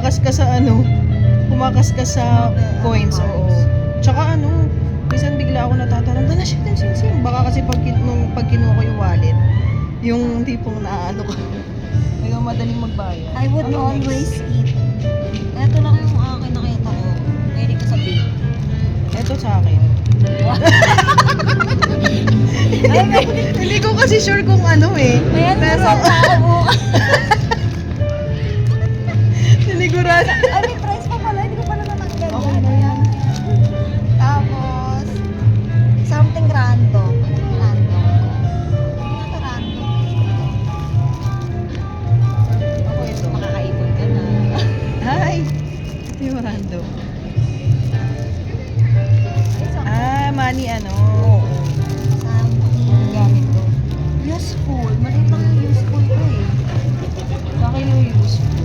Kumakas ka sa kumakas ka sa coins, oo. Tsaka minsan bigla ako natataranta na, shit, ang sing-sing. Baka kasi pag kinuha ko yung wallet, yung tipong naaano ko. May madaling magbayad. I would always eat. Ito lang yung akin nakita ko. Pwede ko sabihin. Ito sa akin. Hindi ko kasi sure kung Mayan pero mo sa tao bukas. sinigurado. Ay, may price pa pala. Hindi ko pala natanggal Okay yan. na yan. Tapos, something random. Random. Ano ito random? Ako ito. Makakaipon ka na. Hi! Ito yung random. Ay, something. Money Oo. Something. gamit ko. Useful. Maliit lang yung useful ko eh. Sa akin yung useful.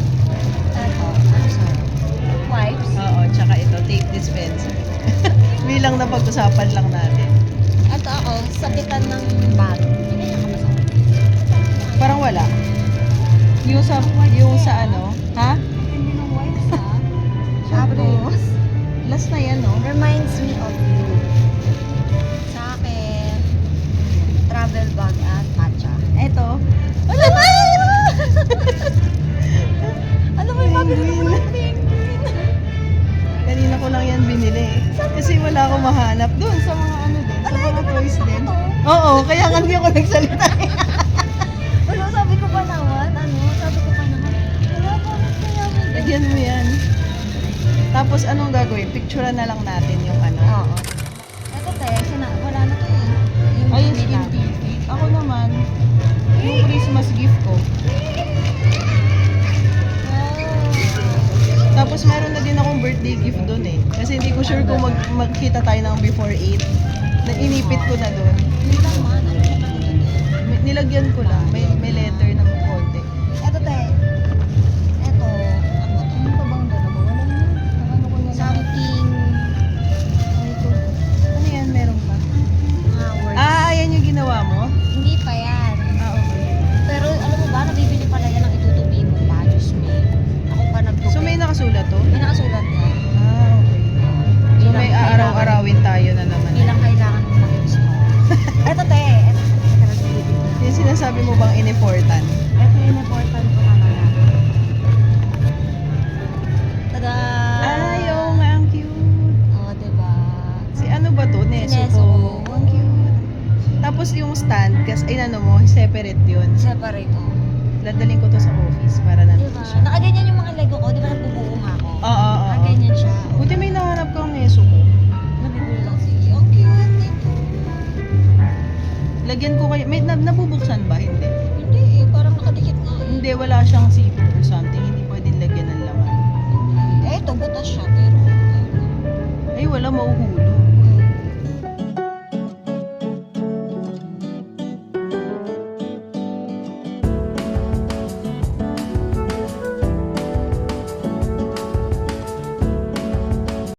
Ito. Ano sa? Wipes. Oo, tsaka ito, tape dispenser. Bilang na pag-usapan lang natin. Ito ako, sabitan ng bag. Hindi ka ba sa Parang wala. Yung sa ha? Hindi ng wipes ha? Siyempre. Tapos, Last na yan, no? reminds me of you. Sa akin, travel bag at matcha. Ito. Ano ba? Ano ba yung mabili ko Penguin. ng penguin? Kanina ko lang yan binili. Kasi wala akong mahanap doon sa mga doon. Sa mga toys din. Oo, kaya nga hindi ako nagsalita. Ano, sabi ko pa naman, wala pa rin kaya mo. Lagyan mo yan. Tapos anong gagawin? Picturean na lang natin yung Oo. Ito te, wala na to eh. Yung Ay, yung gamit skin natin. tint. Ako naman, yung Christmas gift ko. Tapos meron na din akong birthday gift doon eh. Kasi hindi ko sure kung magkita tayo ng before 8. Inipit ko na doon. Yun lang man, ano na lang ito te? Nilagyan ko lang. May letter ng konti. Ito te. Ito. Ano pa bang dalawa? Wala na. Ano ko na lang. Something. Ano yan? Meron pa? Words. Ayan yung ginawa mo? Hindi pa yan. Okay. Pero alam mo ba, nabibili pala yan ang itutubi mo pa. Diyos me. Ako pa nagtubi. So may nakasulat to? May nakasulat yan. Okay. So Bilang may kailangan- aaraw-arawin tayo na naman. Bilang kailangan mo mag-gusto. Ito te. Ito na bibili ko. Yung sinasabi mo bang in-important? Ito yung important ko mamaya. Tada! Ayaw nga, ang cute. Oo, diba? Si ano ba to? Neso Neso. to. Ang cute. Tapos yung stand, kasi separate yun. Separate oh. Dadaling ko to sa office para nandun Diba? siya. Nakaganyan yung mga Lego ko. Di ba nagbubuo nga ako? Oo. Nakaganyan siya. Buti may nahanap kang Neso ko. Nabibili lang sige. Ang cute nito. Lagyan ko kayo. May nabubuksan ba? Hindi. Hindi eh. Parang nakadikit nga eh. Hindi, wala siyang zipper or something. Hindi pwedeng lagyan ng laman. Hindi. Eh, ito butas siya. Pero, ayun. Ay, wala, mauhulog.